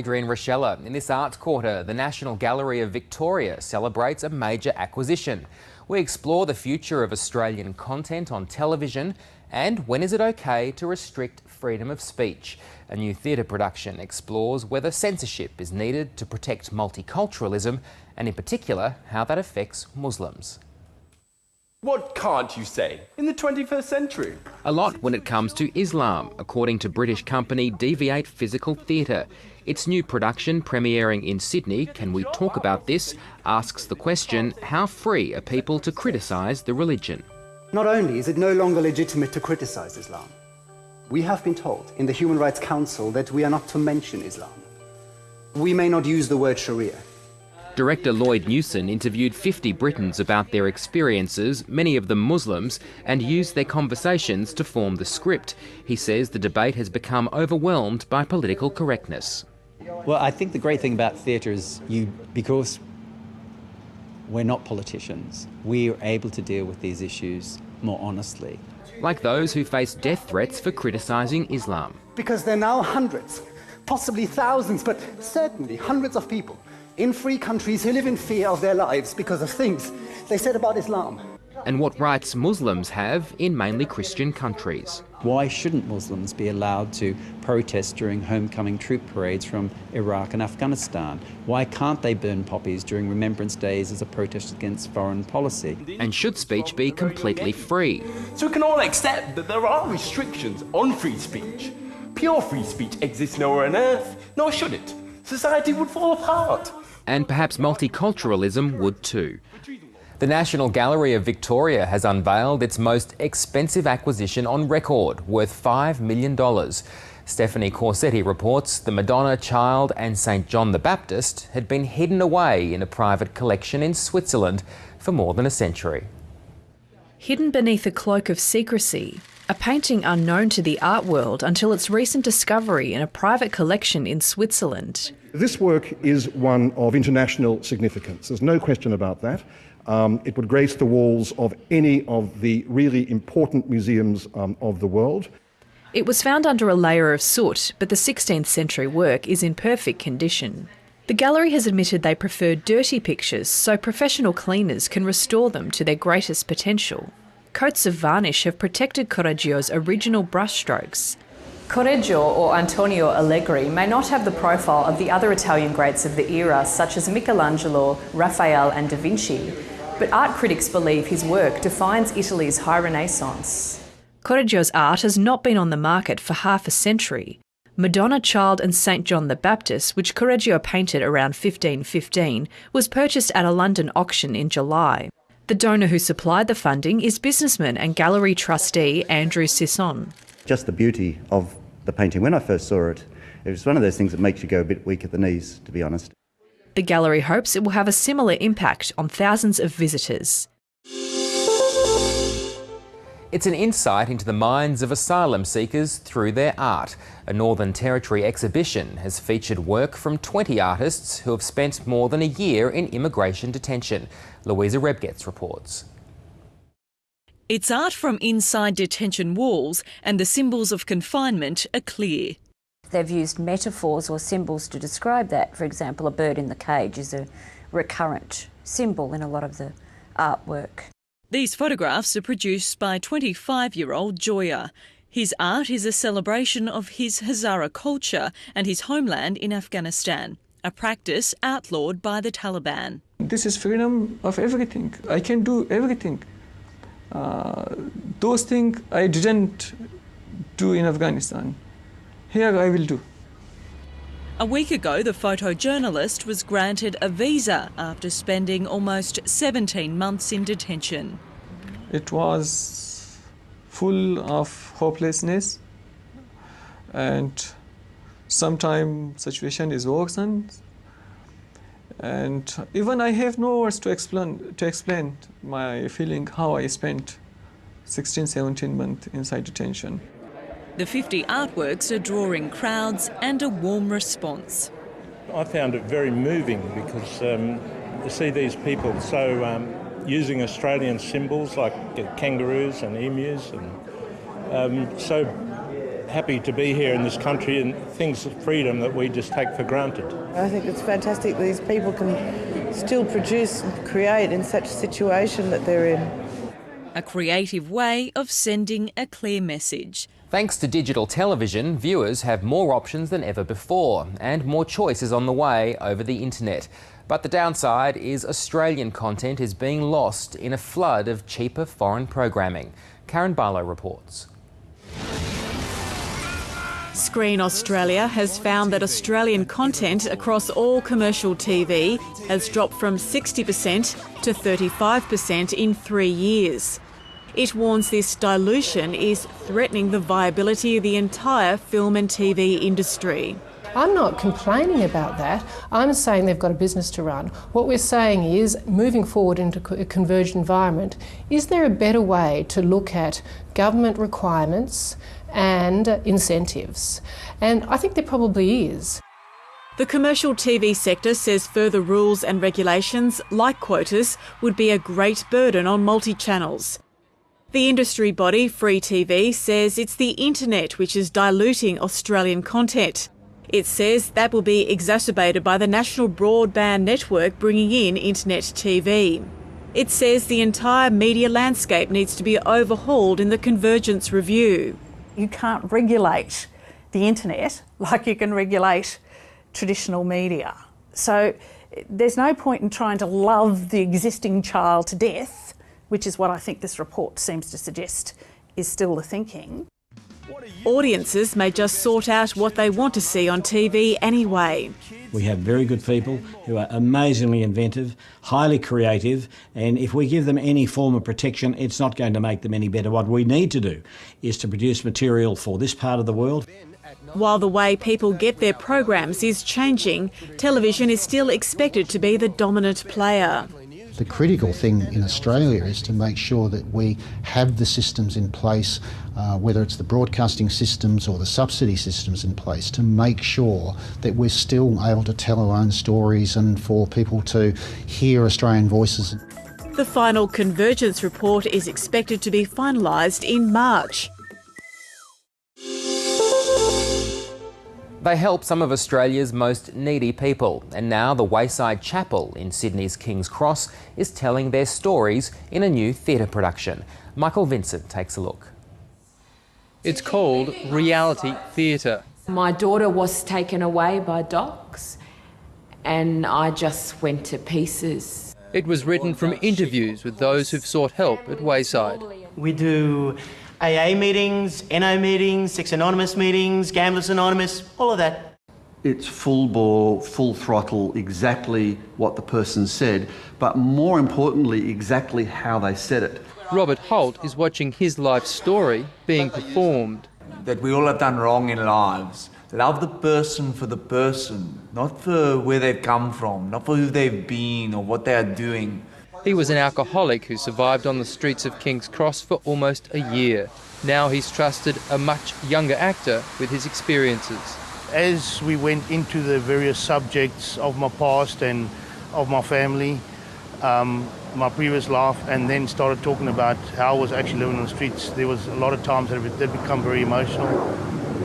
Adrian Rochella. In this Arts Quarter, the National Gallery of Victoria celebrates a major acquisition. We explore the future of Australian content on television and when is it okay to restrict freedom of speech. A new theatre production explores whether censorship is needed to protect multiculturalism and in particular how that affects Muslims. What can't you say in the 21st century? A lot when it comes to Islam, according to British company Deviate Physical Theatre. Its new production, premiering in Sydney, Can We Talk About This?, asks the question, how free are people to criticise the religion? Not only is it no longer legitimate to criticise Islam, we have been told in the Human Rights Council that we are not to mention Islam. We may not use the word Sharia. Director Lloyd Newson interviewed 50 Britons about their experiences, many of them Muslims, and used their conversations to form the script. He says the debate has become overwhelmed by political correctness. Well, I think the great thing about theatre is because we're not politicians, we're able to deal with these issues more honestly. Like those who face death threats for criticising Islam. Because there are now hundreds, possibly thousands, but certainly hundreds of people in free countries who live in fear of their lives because of things they said about Islam. And what rights Muslims have in mainly Christian countries. Why shouldn't Muslims be allowed to protest during homecoming troop parades from Iraq and Afghanistan? Why can't they burn poppies during Remembrance Days as a protest against foreign policy? And should speech be completely free? So we can all accept that there are restrictions on free speech. Pure free speech exists nowhere on earth, nor should it. Society would fall apart. And perhaps multiculturalism would too. The National Gallery of Victoria has unveiled its most expensive acquisition on record, worth $5 million. Stephanie Corsetti reports the Madonna, Child and St John the Baptist had been hidden away in a private collection in Switzerland for more than a century. Hidden beneath a cloak of secrecy, a painting unknown to the art world until its recent discovery in a private collection in Switzerland. This work is one of international significance. There's no question about that. It would grace the walls of any of the really important museums of the world. It was found under a layer of soot, but the 16th century work is in perfect condition. The gallery has admitted they prefer dirty pictures so professional cleaners can restore them to their greatest potential. Coats of varnish have protected Correggio's original brushstrokes. Correggio or Antonio Allegri may not have the profile of the other Italian greats of the era, such as Michelangelo, Raphael and Da Vinci, but art critics believe his work defines Italy's high Renaissance. Correggio's art has not been on the market for half a century. Madonna, Child and St John the Baptist, which Correggio painted around 1515, was purchased at a London auction in July. The donor who supplied the funding is businessman and gallery trustee Andrew Sisson. Just the beauty of the painting. When I first saw it, it was one of those things that makes you go a bit weak at the knees, to be honest. The gallery hopes it will have a similar impact on thousands of visitors. It's an insight into the minds of asylum seekers through their art. A Northern Territory exhibition has featured work from 20 artists who have spent more than a year in immigration detention. Louisa Rebgetz reports. It's art from inside detention walls, and the symbols of confinement are clear. They've used metaphors or symbols to describe that. For example, a bird in the cage is a recurrent symbol in a lot of the artwork. These photographs are produced by 25-year-old Joya. His art is a celebration of his Hazara culture and his homeland in Afghanistan, a practice outlawed by the Taliban. This is freedom of everything. I can do everything. Those things I didn't do in Afghanistan. Here I will do. A week ago, the photojournalist was granted a visa after spending almost 17 months in detention. It was full of hopelessness, and sometimes situation is worsened, and even I have no words to explain my feeling how I spent 16, 17 months inside detention. The 50 artworks are drawing crowds and a warm response. I found it very moving because to see these people so using Australian symbols like kangaroos and emus and so happy to be here in this country and things of freedom that we just take for granted. I think it's fantastic that these people can still produce and create in such a situation that they're in. A creative way of sending a clear message. Thanks to digital television, viewers have more options than ever before, and more choice is on the way over the internet. But the downside is Australian content is being lost in a flood of cheaper foreign programming. Karen Barlow reports. Screen Australia has found that Australian content across all commercial TV has dropped from 60% to 35% in 3 years. It warns this dilution is threatening the viability of the entire film and TV industry. I'm not complaining about that. I'm saying they've got a business to run. What we're saying is, moving forward into a converged environment, is there a better way to look at government requirements and incentives? And I think there probably is. The commercial TV sector says further rules and regulations, like quotas, would be a great burden on multi-channels. The industry body, Free TV, says it's the internet which is diluting Australian content. It says that will be exacerbated by the national broadband network bringing in internet TV. It says the entire media landscape needs to be overhauled in the Convergence Review. You can't regulate the internet like you can regulate traditional media. So there's no point in trying to love the existing child to death, which is what I think this report seems to suggest is still the thinking. Audiences may just sort out what they want to see on TV anyway. We have very good people who are amazingly inventive, highly creative, and if we give them any form of protection, it's not going to make them any better. What we need to do is to produce material for this part of the world. While the way people get their programs is changing, television is still expected to be the dominant player. The critical thing in Australia is to make sure that we have the systems in place, whether it's the broadcasting systems or the subsidy systems in place, to make sure that we're still able to tell our own stories and for people to hear Australian voices. The final Convergence report is expected to be finalised in March. They help some of Australia's most needy people, and now the Wayside Chapel in Sydney's King's Cross is telling their stories in a new theatre production. Michael Vincent takes a look. It's called reality theatre. My daughter was taken away by dogs and I just went to pieces. It was written from interviews with those who've sought help at Wayside. We do AA meetings, NO meetings, Sex Anonymous meetings, Gamblers Anonymous, all of that. It's full bore, full throttle, exactly what the person said, but more importantly, exactly how they said it. Robert Holt is watching his life story being performed. That we all have done wrong in lives. Love the person for the person, not for where they've come from, not for who they've been or what they are doing. He was an alcoholic who survived on the streets of King's Cross for almost a year. Now he's trusted a much younger actor with his experiences. As we went into the various subjects of my past and of my family, my previous life, and then started talking about how I was actually living on the streets, there was a lot of times that it did become very emotional.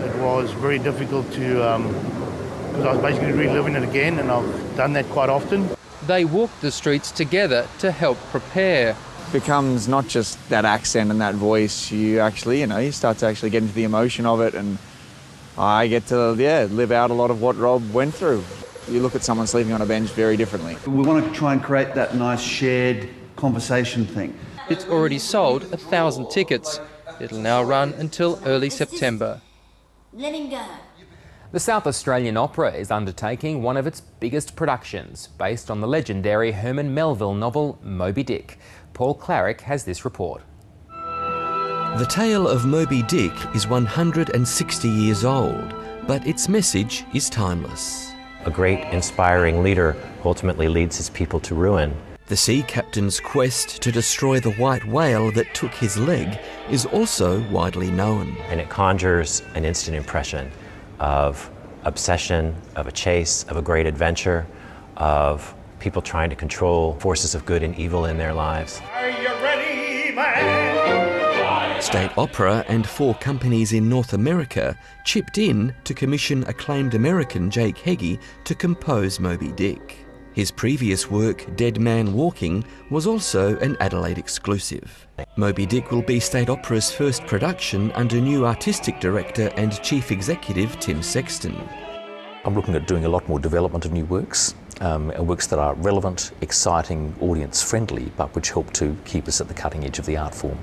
It was very difficult to, because I was basically reliving it again, and I've done that quite often. They walked the streets together to help prepare. Becomes not just that accent and that voice, you actually, you start to actually get into the emotion of it, and I get to, live out a lot of what Rob went through. You look at someone sleeping on a bench very differently. We want to try and create that nice shared conversation thing. It's already sold 1,000 tickets. It'll now run until early September. Let him go. The South Australian Opera is undertaking one of its biggest productions, based on the legendary Herman Melville novel Moby Dick. Paul Clarick has this report. The tale of Moby Dick is 160 years old, but its message is timeless. A great, inspiring leader ultimately leads his people to ruin. The sea captain's quest to destroy the white whale that took his leg is also widely known. And it conjures an instant impression of obsession, of a chase, of a great adventure, of people trying to control forces of good and evil in their lives. Are you ready, man? State Opera and 4 companies in North America chipped in to commission acclaimed American Jake Heggie to compose Moby Dick. His previous work, Dead Man Walking, was also an Adelaide exclusive. Moby Dick will be State Opera's first production under new artistic director and chief executive Tim Sexton. I'm looking at doing a lot more development of new works, works that are relevant, exciting, audience-friendly, but which help to keep us at the cutting edge of the art form.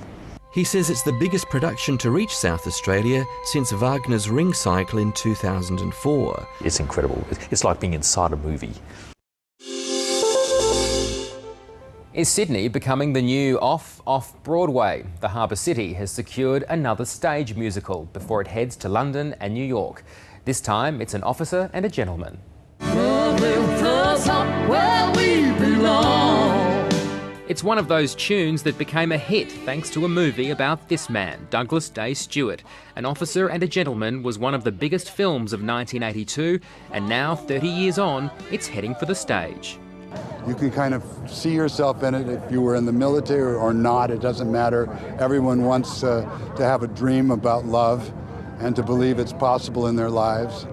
He says it's the biggest production to reach South Australia since Wagner's Ring Cycle in 2004. It's incredible. It's like being inside a movie. Is Sydney becoming the new off Broadway? The Harbour City has secured another stage musical before it heads to London and New York. This time it's An Officer and a Gentleman. It's one of those tunes that became a hit thanks to a movie about this man, Douglas Day Stewart. An Officer and a Gentleman was one of the biggest films of 1982, and now, 30 years on, it's heading for the stage. You can kind of see yourself in it if you were in the military or not, it doesn't matter. Everyone wants to have a dream about love and to believe it's possible in their lives.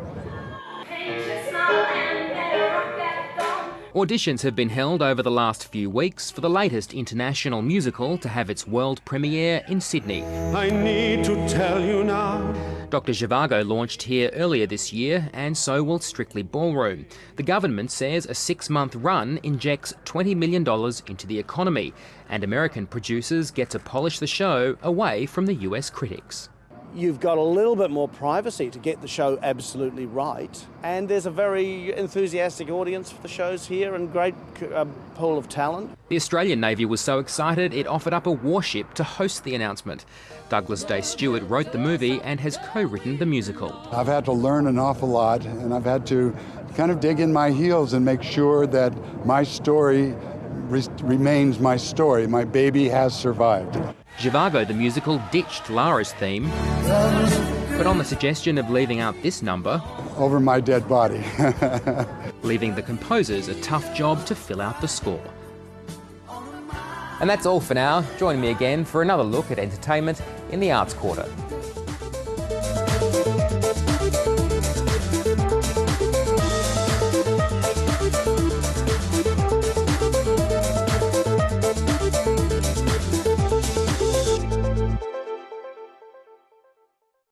Auditions have been held over the last few weeks for the latest international musical to have its world premiere in Sydney. I need to tell you now. Dr. Zhivago launched here earlier this year, and so will Strictly Ballroom. The government says a 6-month run injects $20 million into the economy, and American producers get to polish the show away from the US critics. You've got a little bit more privacy to get the show absolutely right, and there's a very enthusiastic audience for the shows here and great pool of talent. The Australian Navy was so excited it offered up a warship to host the announcement. Douglas Day Stewart wrote the movie and has co-written the musical. I've had to learn an awful lot, and I've had to kind of dig in my heels and make sure that my story remains my story. My baby has survived. Zhivago the musical ditched Lara's theme, but on the suggestion of leaving out this number, over my dead body, leaving the composers a tough job to fill out the score. And that's all for now. Join me again for another look at entertainment in the Arts Quarter.